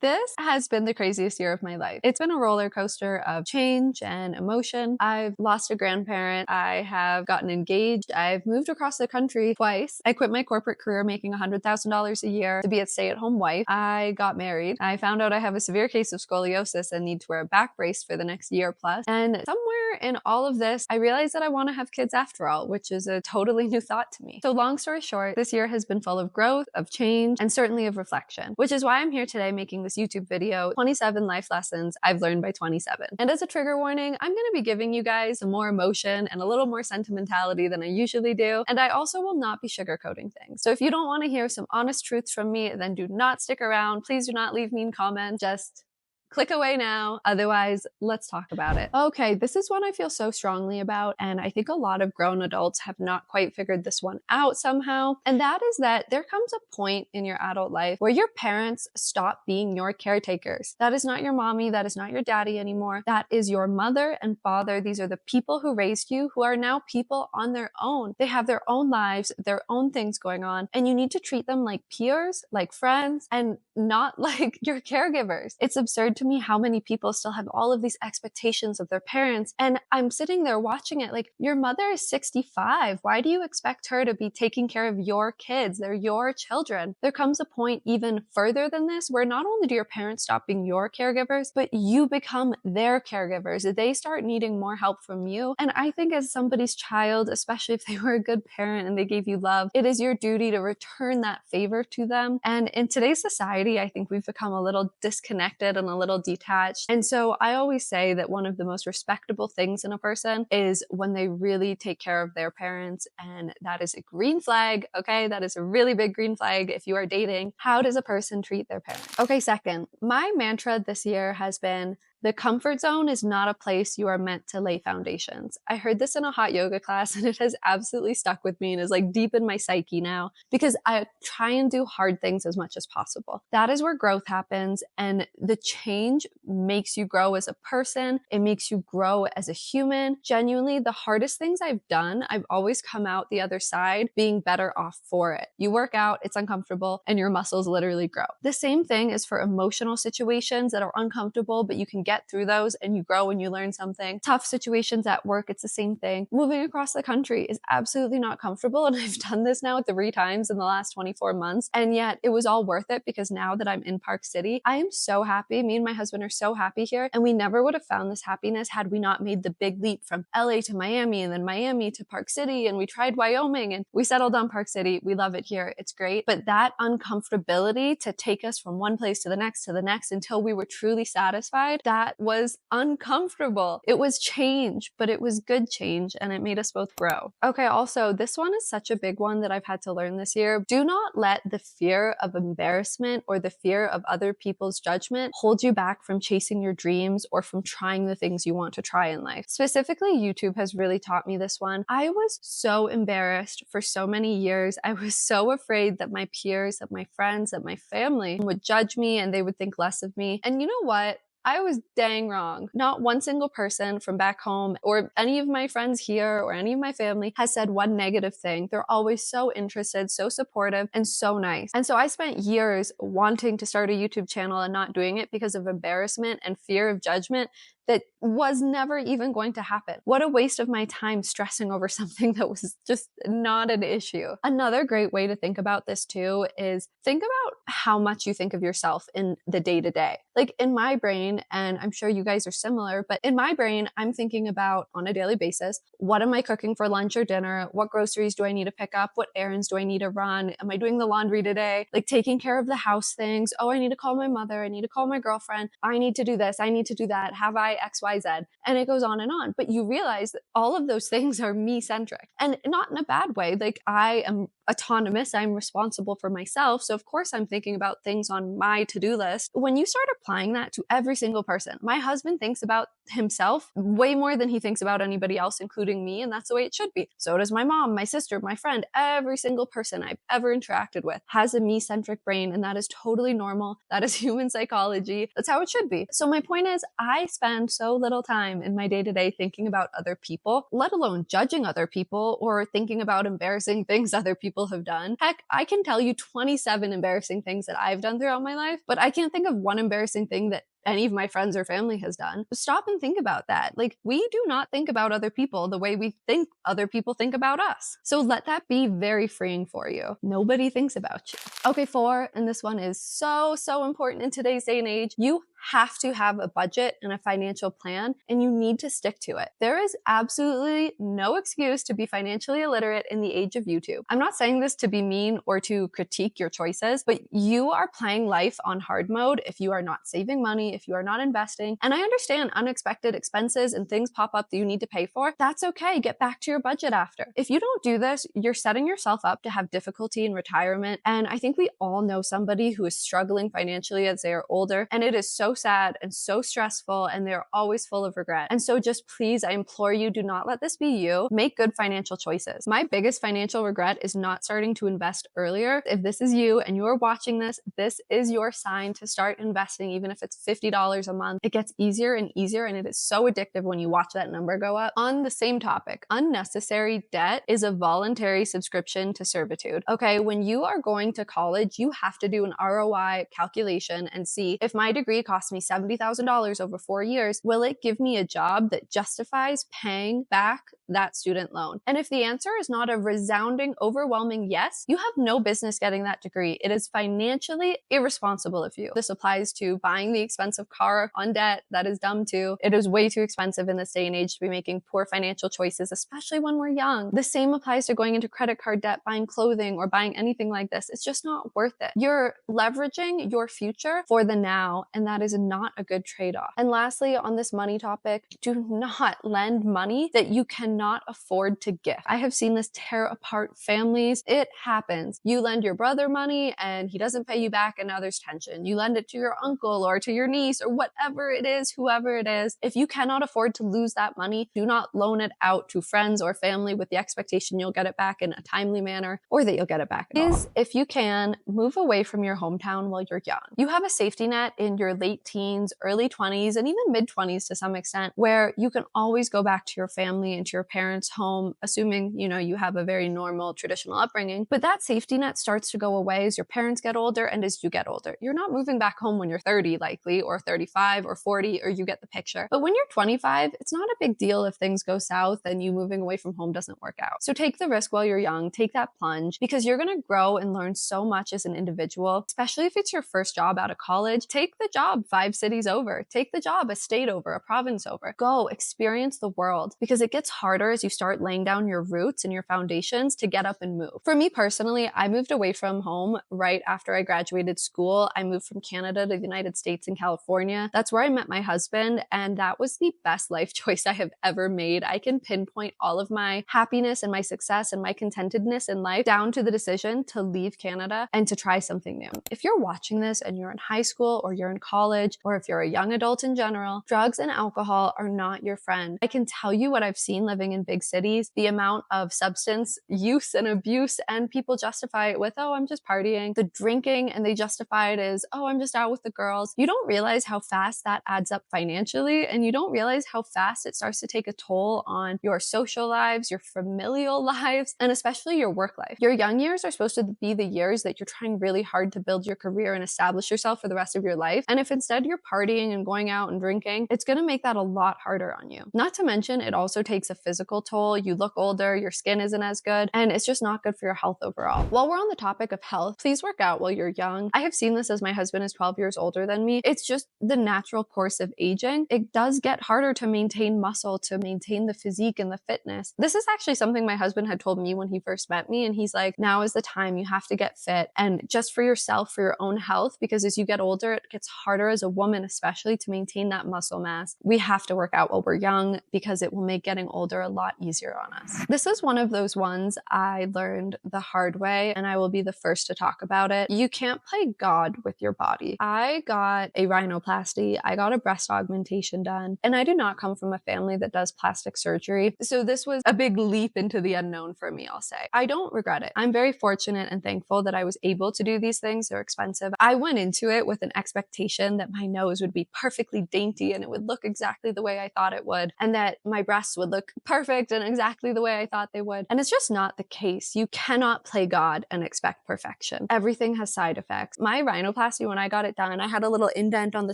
This has been the craziest year of my life. It's been a roller coaster of change and emotion. I've lost a grandparent. I have gotten engaged. I've moved across the country twice. I quit my corporate career making $100,000 a year to be a stay-at-home wife. I got married. I found out I have a severe case of scoliosis and need to wear a back brace for the next year plus. And somewhere in all of this, I realized that I want to have kids after all, which is a totally new thought to me. So long story short, this year has been full of growth, of change, and certainly of reflection, which is why I'm here today making this YouTube video, 27 life lessons I've learned by 27. And as a trigger warning, I'm going to be giving you guys some more emotion and a little more sentimentality than I usually do. And I also will not be sugarcoating things. So if you don't want to hear some honest truths from me, then do not stick around. Please do not leave mean comments. Just click away now. Otherwise, let's talk about it. Okay, this is one I feel so strongly about, and I think a lot of grown adults have not quite figured this one out somehow. And that is that there comes a point in your adult life where your parents stop being your caretakers. That is not your mommy, that is not your daddy anymore. That is your mother and father. These are the people who raised you, who are now people on their own. They have their own lives, their own things going on, and you need to treat them like peers, like friends, and not like your caregivers. It's absurd to me how many people still have all of these expectations of their parents. And I'm sitting there watching it like, your mother is 65. Why do you expect her to be taking care of your kids? They're your children. There comes a point even further than this where not only do your parents stop being your caregivers, but you become their caregivers. They start needing more help from you. And I think as somebody's child, especially if they were a good parent and they gave you love, it is your duty to return that favor to them. And in today's society, I think we've become a little disconnected and a little detached. And so I always say that one of the most respectable things in a person is when they really take care of their parents. And that is a green flag. Okay. That is a really big green flag if you are dating. How does a person treat their parents? Okay. Second, my mantra this year has been, the comfort zone is not a place you are meant to lay foundations. I heard this in a hot yoga class and it has absolutely stuck with me and is like deep in my psyche now because I try and do hard things as much as possible. That is where growth happens, and the change makes you grow as a person. It makes you grow as a human. Genuinely, the hardest things I've done, I've always come out the other side being better off for it. You work out, it's uncomfortable, and your muscles literally grow. The same thing is for emotional situations that are uncomfortable, but you can get through those and you grow and you learn something. Tough situations at work, it's the same thing. Moving across the country is absolutely not comfortable, and I've done this now 3 times in the last 24 months, and yet it was all worth it because now that I'm in Park City, I am so happy. Me and my husband are so happy here, and we never would have found this happiness had we not made the big leap from LA to Miami and then Miami to Park City, and we tried Wyoming and we settled on Park City. We love it here. It's great. But that uncomfortability to take us from one place to the next until we were truly satisfied, that was uncomfortable. It was change, but it was good change, and it made us both grow. Okay, also, this one is such a big one that I've had to learn this year. Do not let the fear of embarrassment or the fear of other people's judgment hold you back from chasing your dreams or from trying the things you want to try in life. Specifically, YouTube has really taught me this one. I was so embarrassed for so many years. I was so afraid that my peers, that my friends, that my family would judge me and they would think less of me. And you know what? I was dang wrong. Not one single person from back home or any of my friends here or any of my family has said one negative thing. They're always so interested, so supportive, and so nice. And so I spent years wanting to start a YouTube channel and not doing it because of embarrassment and fear of judgment that was never even going to happen. What a waste of my time stressing over something that was just not an issue. Another great way to think about this too is think about how much you think of yourself in the day-to-day. Like in my brain, and I'm sure you guys are similar, but in my brain, I'm thinking about on a daily basis, what am I cooking for lunch or dinner? What groceries do I need to pick up? What errands do I need to run? Am I doing the laundry today? Like taking care of the house things. Oh, I need to call my mother. I need to call my girlfriend. I need to do this. I need to do that. Have I XYZ? And it goes on and on. But you realize that all of those things are me-centric, and not in a bad way. Like I am autonomous. I'm responsible for myself. So of course I'm thinking about things on my to-do list. When you start applying that to every single person, my husband thinks about himself way more than he thinks about anybody else, including me, and that's the way it should be. So does my mom, my sister, my friend. Every single person I've ever interacted with has a me-centric brain, and that is totally normal. That is human psychology. That's how it should be. So my point is, I spend so little time in my day-to-day thinking about other people, let alone judging other people or thinking about embarrassing things other people have done. Heck, I can tell you 27 embarrassing things that I've done throughout my life, but I can't think of one embarrassing thing that any of my friends or family has done. Stop and think about that. Like, we do not think about other people the way we think other people think about us. So let that be very freeing for you. Nobody thinks about you. Okay, 4, and this one is so important in today's day and age. You have to have a budget and a financial plan, and you need to stick to it. There is absolutely no excuse to be financially illiterate in the age of YouTube. I'm not saying this to be mean or to critique your choices, but you are playing life on hard mode if you are not saving money, if you are not investing. And I understand unexpected expenses and things pop up that you need to pay for. That's okay. Get back to your budget after. If you don't do this, you're setting yourself up to have difficulty in retirement. And I think we all know somebody who is struggling financially as they are older, and it is so sad and so stressful, and they're always full of regret. And so just please, I implore you, do not let this be you. Make good financial choices. My biggest financial regret is not starting to invest earlier. If this is you and you're watching this, this is your sign to start investing, even if it's $50 a month. It gets easier and easier, and it is so addictive when you watch that number go up. On the same topic, unnecessary debt is a voluntary subscription to servitude. Okay, when you are going to college, you have to do an ROI calculation and see, if my degree costs me $70,000 over 4 years, will it give me a job that justifies paying back that student loan? And if the answer is not a resounding, overwhelming yes, you have no business getting that degree. It is financially irresponsible of you. This applies to buying the expensive car on debt. That is dumb too. It is way too expensive in this day and age to be making poor financial choices, especially when we're young. The same applies to going into credit card debt, buying clothing, or buying anything like this. It's just not worth it. You're leveraging your future for the now, and that is not a good trade-off. And lastly, on this money topic, do not lend money that you cannot afford to gift. I have seen this tear apart families. It happens. You lend your brother money and he doesn't pay you back, and now there's tension. You lend it to your uncle or to your niece or whatever it is, whoever it is. If you cannot afford to lose that money, do not loan it out to friends or family with the expectation you'll get it back in a timely manner or that you'll get it back at all. Please, if you can, move away from your hometown while you're young. You have a safety net in your late teens, early 20s, and even mid 20s to some extent, where you can always go back to your family and to your parents' home, assuming, you have a very normal, traditional upbringing. But that safety net starts to go away as your parents get older and as you get older. You're not moving back home when you're 30 likely, or 35 or 40, or you get the picture. But when you're 25, it's not a big deal if things go south and you moving away from home doesn't work out. So take the risk while you're young, take that plunge, because you're going to grow and learn so much as an individual, especially if it's your first job out of college. Take the job 5 cities over, take the job a state over, a province over. Go experience the world, because it gets harder as you start laying down your roots and your foundations to get up and move. For me personally, I moved away from home right after I graduated school. I moved from Canada to the United States and California. That's where I met my husband, and that was the best life choice I have ever made. I can pinpoint all of my happiness and my success and my contentedness in life down to the decision to leave Canada and to try something new. If you're watching this and you're in high school or you're in college, or if you're a young adult in general, drugs and alcohol are not your friend. I can tell you what I've seen living in big cities, the amount of substance use and abuse, and people justify it with, oh, I'm just partying. The drinking, and they justify it as, oh, I'm just out with the girls. You don't realize how fast that adds up financially, and you don't realize how fast it starts to take a toll on your social lives, your familial lives, and especially your work life. Your young years are supposed to be the years that you're trying really hard to build your career and establish yourself for the rest of your life. And if instead you're partying and going out and drinking, it's going to make that a lot harder on you. Not to mention, it also takes a physical toll. You look older, your skin isn't as good, and it's just not good for your health overall. While we're on the topic of health, please work out while you're young. I have seen this as my husband is 12 years older than me. It's just the natural course of aging. It does get harder to maintain muscle, to maintain the physique and the fitness. This is actually something my husband had told me when he first met me, and he's like, now is the time. You have to get fit, and just for yourself, for your own health, because as you get older, it gets harder as a woman, especially, to maintain that muscle mass. We have to work out while we're young, because it will make getting older a lot easier on us. This is one of those ones I learned the hard way, and I will be the first to talk about it. You can't play God with your body. I got a rhinoplasty, I got a breast augmentation done, and I do not come from a family that does plastic surgery. So this was a big leap into the unknown for me, I'll say. I don't regret it. I'm very fortunate and thankful that I was able to do these things. They're expensive. I went into it with an expectation that my nose would be perfectly dainty and it would look exactly the way I thought it would, and that my breasts would look perfect and exactly the way I thought they would. And it's just not the case. You cannot play God and expect perfection. Everything has side effects. My rhinoplasty, when I got it done, I had a little indent on the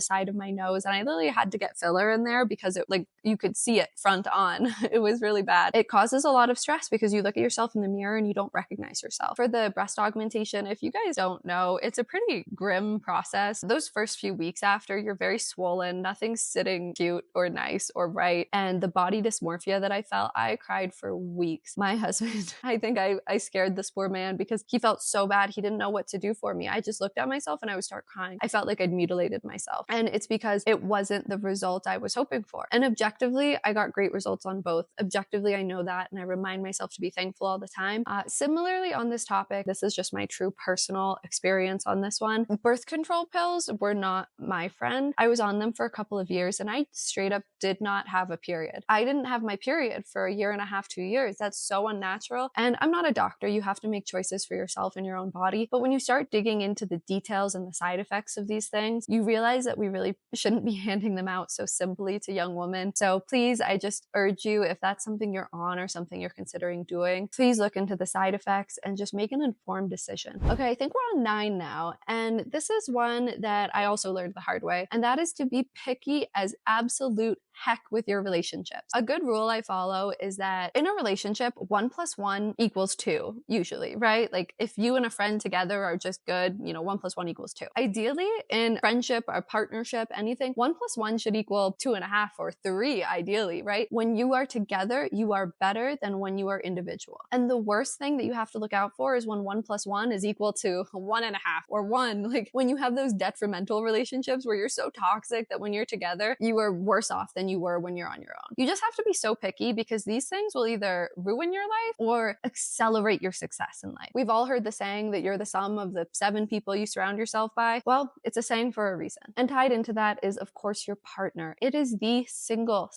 side of my nose and I literally had to get filler in there because it, like, you could see it front on. It was really bad. It causes a lot of stress because you look at yourself in the mirror and you don't recognize yourself. For the breast augmentation, if you guys don't know, it's a pretty grim process. Those first few weeks after, you're very swollen, nothing's sitting cute or nice or right. And the body dysmorphia that I felt, I cried for weeks. My husband, I think I scared this poor man because he felt so bad. He didn't know what to do for me. I just looked at myself and I would start crying. I felt like I'd mutilated myself. And it's because it wasn't the result I was hoping for. And objectively, I got great results on both. Objectively, I know that, and I remind myself to be thankful all the time. Similarly, on this topic, this is just my true personal experience on this one. Birth control pills were not my friend. I was on them for a couple of years and I straight up did not have a period. I didn't have my period for a year and a half, 2 years. That's so unnatural. And I'm not a doctor. You have to make choices for yourself and your own body. But when you start digging into the details and the side effects of these things, you realize that we really shouldn't be handing them out so simply to young women. So please, I just urge you, if that's something you're on or something you're considering doing, please look into the side effects and just make an informed decision. Okay, I think we're on 9 now. And this is one that I also learned the hard way. And that is to be picky as absolute heck with your relationships. A good rule I follow is that in a relationship, 1 + 1 = 2, usually, right? Like if you and a friend together are just good, 1 + 1 = 2. Ideally, in friendship or partnership, anything, 1 + 1 should equal 2.5 or 3, ideally, right? When you are together, you are better than when you are individual. And the worst thing that you have to look out for is when 1 + 1 is equal to 1.5 or 1. Like when you have those detrimental relationships where you're so toxic that when you're together, you are worse off than you were when you're on your own. You just have to be so picky because these things will either ruin your life or accelerate your success in life. We've all heard the saying that you're the sum of the 7 people you surround yourself by. Well, it's a saying for a reason. And tied into that is, of course, your partner. It is the single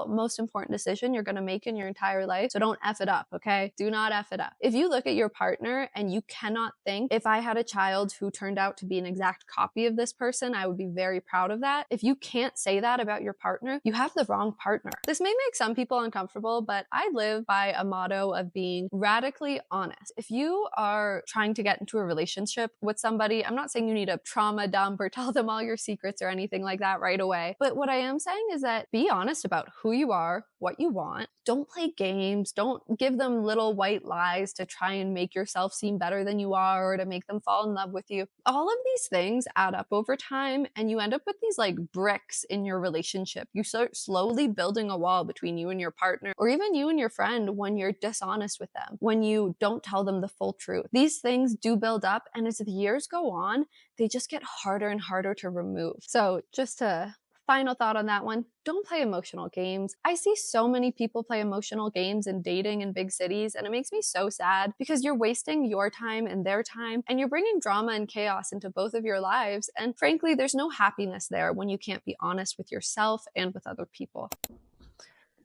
most important decision you're going to make in your entire life. So don't F it up, okay? Do not F it up. If you look at your partner and you cannot think, if I had a child who turned out to be an exact copy of this person, I would be very proud of that. If you can't say that about your partner, you have the wrong partner. This may make some people uncomfortable, but I live by a motto of being radically honest. If you are trying to get into a relationship with somebody, I'm not saying you need to trauma dump or tell them all your secrets or anything like that right away. But what I am saying is that be honest about who you are, what you want. Don't play games. Don't give them little white lies to try and make yourself seem better than you are or to make them fall in love with you. All of these things add up over time and you end up with these like bricks in your relationship. You start slowly building a wall between you and your partner or even you and your friend when you're dishonest with them, when you don't tell them the full truth. These things do build up, and as the years go on, they just get harder and harder to remove. So just a final thought on that one, don't play emotional games. I see so many people play emotional games in dating in big cities, and it makes me so sad because you're wasting your time and their time, and you're bringing drama and chaos into both of your lives. And frankly, there's no happiness there when you can't be honest with yourself and with other people.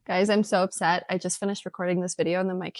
Guys, I'm so upset. I just finished recording this video and then my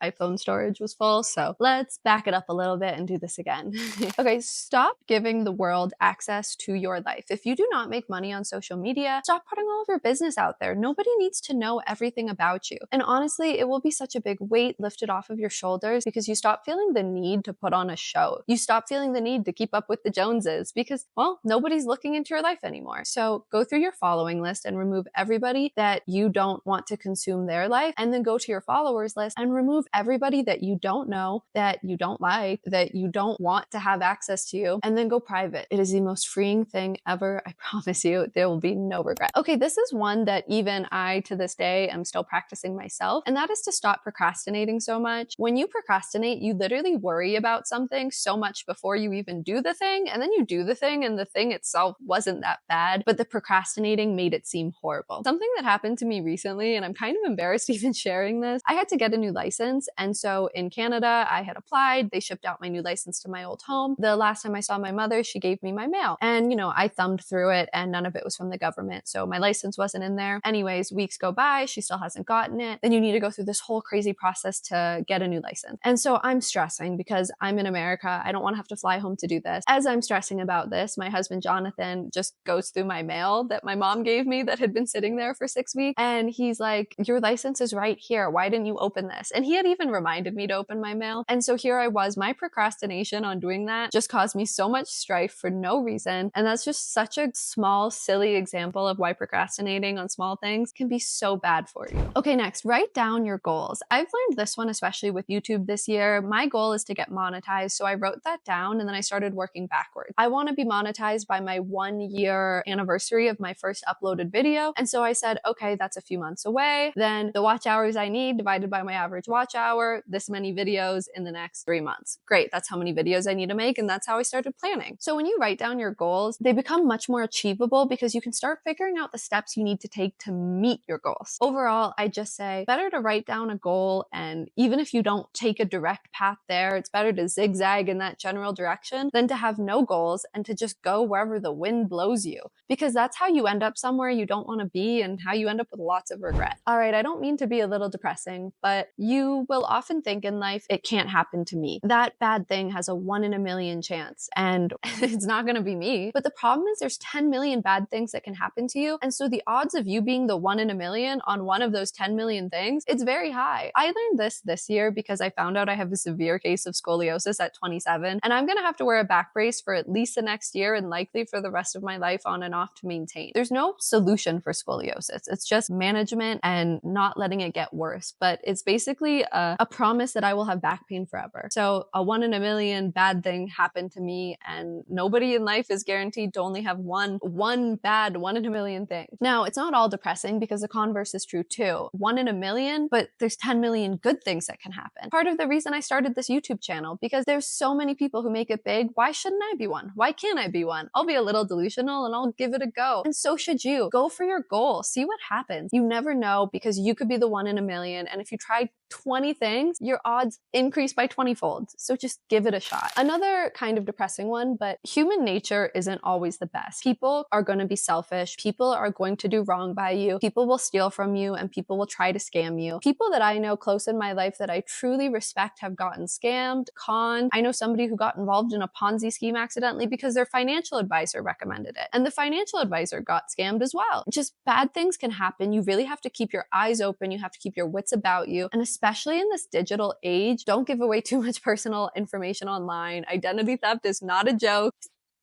iPhone storage was full. So let's back it up a little bit and do this again. Okay, stop giving the world access to your life. If you do not make money on social media, stop putting all of your business out there. Nobody needs to know everything about you. And honestly, it will be such a big weight lifted off of your shoulders because you stop feeling the need to put on a show. You stop feeling the need to keep up with the Joneses because, well, nobody's looking into your life anymore. So go through your following list and remove everybody that you don't want to consume their life, and then go to your followers list and remove everybody that you don't know, that you don't like, that you don't want to have access to you, and then go private. It is the most freeing thing ever. I promise you, there will be no regret. Okay, this is one that even I, to this day, am still practicing myself, and that is to stop procrastinating so much. When you procrastinate, you literally worry about something so much before you even do the thing, and then you do the thing, and the thing itself wasn't that bad, but the procrastinating made it seem horrible. Something that happened to me recently recently, and I'm kind of embarrassed even sharing this. I had to get a new license. And so in Canada, I had applied. They shipped out my new license to my old home. The last time I saw my mother, she gave me my mail. And, I thumbed through it and none of it was from the government. So my license wasn't in there. Anyways, weeks go by. She still hasn't gotten it. Then you need to go through this whole crazy process to get a new license. And so I'm stressing because I'm in America. I don't want to have to fly home to do this. As I'm stressing about this, my husband, Jonathan, just goes through my mail that my mom gave me that had been sitting there for 6 weeks. And he's like, your license is right here. Why didn't you open this? And he had even reminded me to open my mail. And so here I was, my procrastination on doing that just caused me so much strife for no reason. And that's just such a small, silly example of why procrastinating on small things can be so bad for you. Okay, next, write down your goals. I've learned this one, especially with YouTube this year. My goal is to get monetized. So I wrote that down and then I started working backwards. I want to be monetized by my 1-year anniversary of my first uploaded video. And so I said, okay, that's a few months away. Then the watch hours I need divided by my average watch hour, this many videos in the next 3 months. Great. That's how many videos I need to make. And that's how I started planning. So when you write down your goals, they become much more achievable because you can start figuring out the steps you need to take to meet your goals. Overall, I just say better to write down a goal. And even if you don't take a direct path there, it's better to zigzag in that general direction than to have no goals and to just go wherever the wind blows you, because that's how you end up somewhere you don't want to be and how you end up with lots of regret. All right, I don't mean to be a little depressing, but you will often think in life, it can't happen to me. That bad thing has a 1 in a million chance and it's not going to be me. But the problem is there's 10 million bad things that can happen to you. And so the odds of you being the 1 in a million on one of those 10 million things, it's very high. I learned this year because I found out I have a severe case of scoliosis at 27, and I'm going to have to wear a back brace for at least the next year and likely for the rest of my life on and off to maintain. There's no solution for scoliosis. It's just management and not letting it get worse. But it's basically a promise that I will have back pain forever. So a 1 in a million bad thing happened to me, and nobody in life is guaranteed to only have one bad 1 in a million thing. Now, it's not all depressing because the converse is true too. 1 in a million, but there's 10 million good things that can happen. Part of the reason I started this YouTube channel, because there's so many people who make it big. Why shouldn't I be one? Why can't I be one? I'll be a little delusional and I'll give it a go. And so should you. Go for your goal. See what happens. You never know, because you could be the 1 in a million. And if you try 20 things, your odds increase by 20-fold. So just give it a shot. Another kind of depressing one, but human nature isn't always the best. People are going to be selfish. People are going to do wrong by you. People will steal from you and people will try to scam you. People that I know close in my life that I truly respect have gotten scammed, conned. I know somebody who got involved in a Ponzi scheme accidentally because their financial advisor recommended it. And the financial advisor got scammed as well. Just bad things can happen. You really have to keep your eyes open. You have to keep your wits about you. And especially in this digital age, don't give away too much personal information online. Identity theft is not a joke.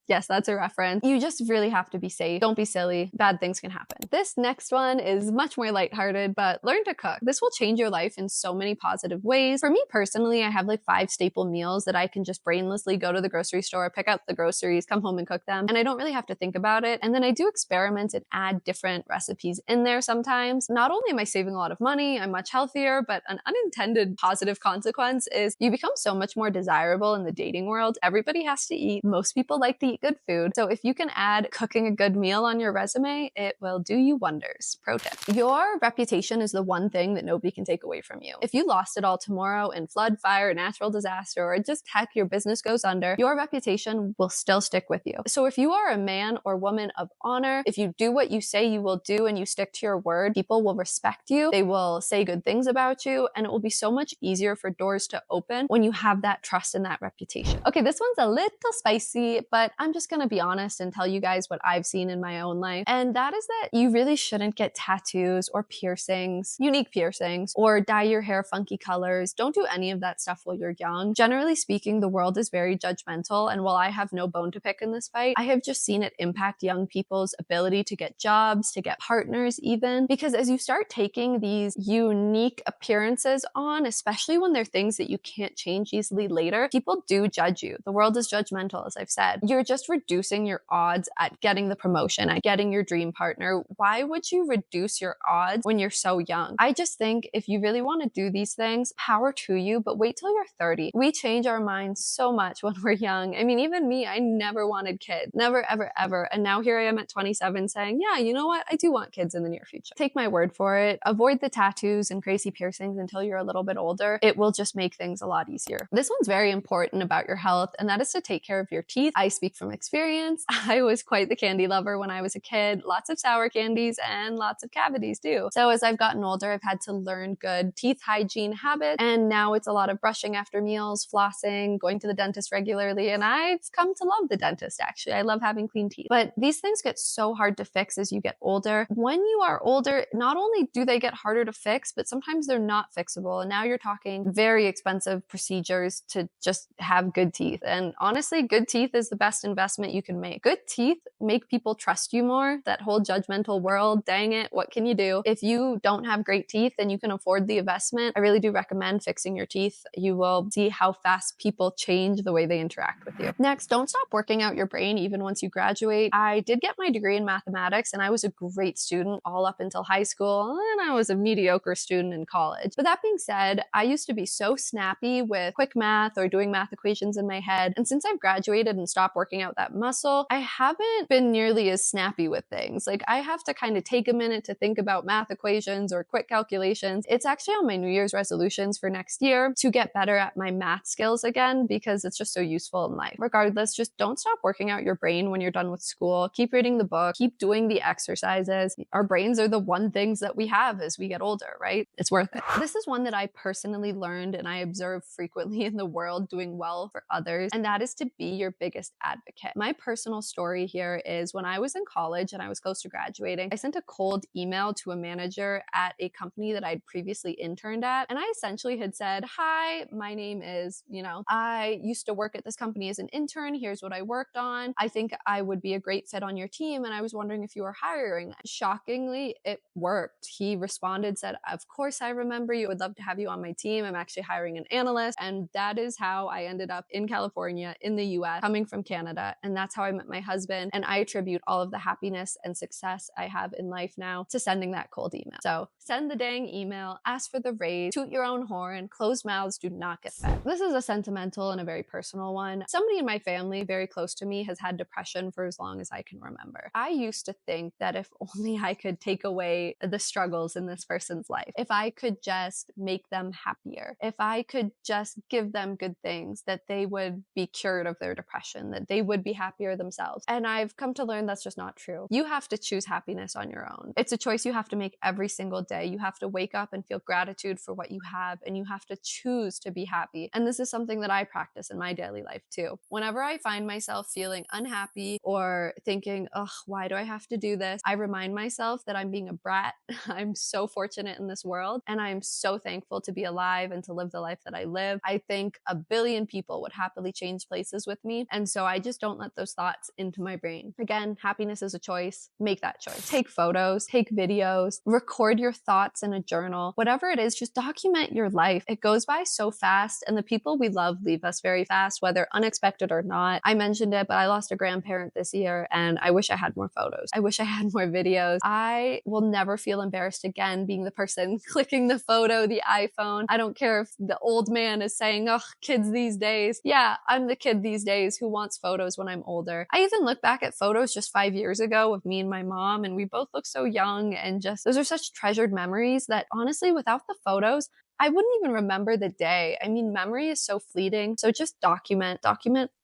Yes, that's a reference. You just really have to be safe. Don't be silly. Bad things can happen. This next one is much more lighthearted, but learn to cook. This will change your life in so many positive ways. For me personally, I have like 5 staple meals that I can just brainlessly go to the grocery store, pick out the groceries, come home and cook them. And I don't really have to think about it. And then I do experiment and add different recipes in there sometimes. Not only am I saving a lot of money, I'm much healthier, but an unintended positive consequence is you become so much more desirable in the dating world. Everybody has to eat. Most people like to eat good food. So if you can add cooking a good meal on your resume, it will do you wonders. Pro tip. Your reputation is the one thing that nobody can take away from you. If you lost it all tomorrow in flood, fire, natural disaster, or just heck, your business goes under, your reputation will still stick with you. So if you are a man or woman of honor, if you do what you say you will do and you stick to your word, people will respect you. They will say good things about you, and it will be so much easier for doors to open when you have that trust and that reputation. Okay, this one's a little spicy, but I'm just gonna be honest and tell you guys what I've seen in my own life. And that is that you really shouldn't get tattoos or piercings, unique piercings, or dye your hair funky colors. Don't do any of that stuff while you're young. Generally speaking, the world is very judgmental. And while I have no bone to pick in this fight, I have just seen it impact young people's ability to get jobs, to get partners even. Because as you start taking these unique appearances on, especially when they're things that you can't change easily later, people do judge you. The world is judgmental, as I've said. You're just reducing your odds at getting the promotion, at getting your dream partner. Why would you reduce your odds when you're so young? I just think if you really want to do these things, power to you, but wait till you're 30. We change our minds so much when we're young. I mean, even me, I never wanted kids. Never, ever, ever. And now here I am at 27 saying, yeah, you know what? I do want kids in the near future. Take my word for it. Avoid the tattoos and crazy piercings until you're a little bit older. It will just make things a lot easier. This one's very important about your health, and that is to take care of your teeth. I speak from experience. I was quite the candy lover when I was a kid. Lots of sour candies and lots of cavities too. So as I've gotten older, I've had to learn good teeth hygiene habits, and now it's a lot of brushing after meals, flossing, going to the dentist regularly, and I've come to love the dentist actually. I love having clean teeth. But these things get so hard to fix as you get older. When you are older, not only do they get harder to fix, but sometimes they're not fixable. And now you're talking very expensive procedures to just have good teeth. And honestly, good teeth is the best investment you can make. Good teeth make people trust you more. That whole judgmental world, dang it, what can you do? If you don't have great teeth and you can afford the investment, I really do recommend fixing your teeth. You will see how fast people change the way they interact with you. Next, don't stop working out your brain even once you graduate. I did get my degree in mathematics and I was a great student all up until high school, and I was a mediocre student in college. But that being said, I used to be so snappy with quick math or doing math equations in my head. And since I've graduated and stopped working out that muscle, I haven't been nearly as snappy with things. Like I have to kind of take a minute to think about math equations or quick calculations. It's actually on my New Year's resolutions for next year to get better at my math skills again, because it's just so useful in life. Regardless, just don't stop working out your brain when you're done with school. Keep reading the book, keep doing the exercises. Our brains are the one things that we have as we get older, right? It's worth it. This is one that I personally learned and I observe frequently in the world doing well for others, and that is to be your biggest advocate. My personal story here is when I was in college and I was close to graduating, I sent a cold email to a manager at a company that I'd previously interned at, and I essentially had said, hi, my name is, I used to work at this company as an intern. Here's what I worked on. I think I would be a great fit on your team, and I was wondering if you were hiring. Shockingly, it worked. He responded, said, of course I remember you. Would love to have you on my team. I'm actually hiring an analyst. And that is how I ended up in California, in the US, coming from Canada. And that's how I met my husband. And I attribute all of the happiness and success I have in life now to sending that cold email. So send the dang email, ask for the raise, toot your own horn. Closed mouths do not get fed. This is a sentimental and a very personal one. Somebody in my family very close to me has had depression for as long as I can remember. I used to think that if only I could take away the struggles in this person's life, if I could just make them happier, if I could just give them good things, that they would be cured of their depression, that they would be happier themselves. And I've come to learn that's just not true. You have to choose happiness on your own. It's a choice you have to make every single day. You have to wake up and feel gratitude for what you have, and you have to choose to be happy. And this is something that I practice in my daily life too. Whenever I find myself feeling unhappy or thinking, ugh, why do I have to do this? I remind myself that I'm being a brat. I'm so fortunate in this world, and I'm so thankful to be alive and to live the life that I live. I think a billion people would happily change places with me, and so I just don't let those thoughts into my brain. Again, happiness is a choice. Make that choice. Take photos, take videos, record your thoughts in a journal. Whatever it is, just document your life. It goes by so fast, and the people we love leave us very fast, whether unexpected or not. I mentioned it, but I lost a grandparent this year, and I wish I had more photos. I wish I had more videos. I will never feel embarrassed again being the person clicking the photo, the iPhone. I don't care if the old man is saying, oh, kids these days. Yeah, I'm the kid these days who wants photos when I'm older. I even look back at photos just 5 years ago of me and my mom, and we both look so young, and just those are such treasured memories that honestly, without the photos, I wouldn't even remember the day. I mean, memory is so fleeting. So just document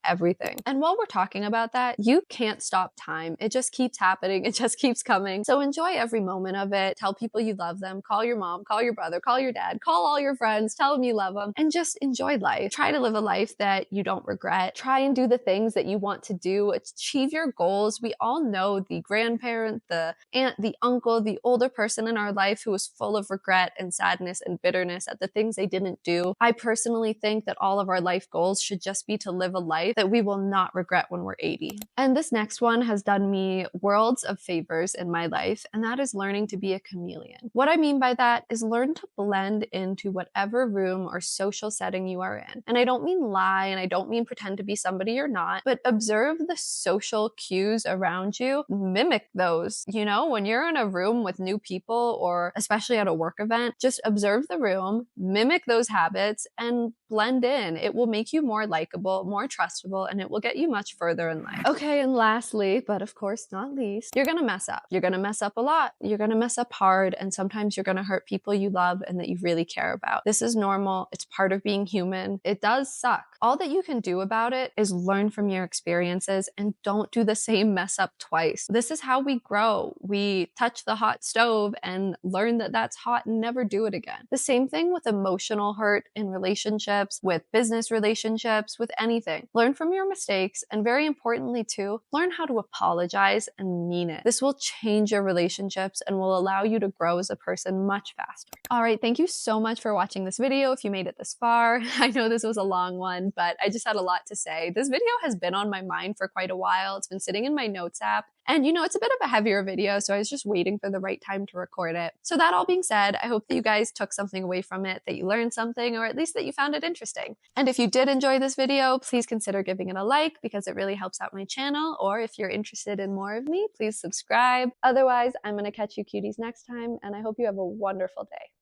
everything. And while we're talking about that, you can't stop time. It just keeps happening. It just keeps coming. So enjoy every moment of it. Tell people you love them. Call your mom, call your brother, call your dad, call all your friends, tell them you love them, and just enjoy life. Try to live a life that you don't regret. Try and do the things that you want to do. Achieve your goals. We all know the grandparent, the aunt, the uncle, the older person in our life who is full of regret and sadness and bitterness at the things they didn't do. I personally think that all of our life goals should just be to live a life that we will not regret when we're 80. And this next one has done me worlds of favors in my life, and that is learning to be a chameleon. What I mean by that is learn to blend into whatever room or social setting you are in. And I don't mean lie, and I don't mean pretend to be somebody you're not, but observe the social cues around you, mimic those. You know, when you're in a room with new people, or especially at a work event, just observe the room, mimic those habits, and blend in. It will make you more likable, more trustable, and it will get you much further in life. Okay, and lastly, but of course not least, you're gonna mess up. You're gonna mess up a lot. You're gonna mess up hard, and sometimes you're gonna hurt people you love and that you really care about. This is normal. It's part of being human. It does suck. All that you can do about it is learn from your experiences and don't do the same mess up twice. This is how we grow. We touch the hot stove and learn that that's hot and never do it again. The same thing with emotional hurt in relationships, with business relationships, with anything. Learn from your mistakes, and very importantly too, learn how to apologize and mean it. This will change your relationships and will allow you to grow as a person much faster. All right, thank you so much for watching this video if you made it this far. I know this was a long one, but I just had a lot to say. This video has been on my mind for quite a while. It's been sitting in my notes app. And you know, it's a bit of a heavier video, so I was just waiting for the right time to record it. So that all being said, I hope that you guys took something away from it, that you learned something, or at least that you found it interesting. And if you did enjoy this video, please consider giving it a like because it really helps out my channel. Or if you're interested in more of me, please subscribe. Otherwise, I'm gonna catch you cuties next time, and I hope you have a wonderful day.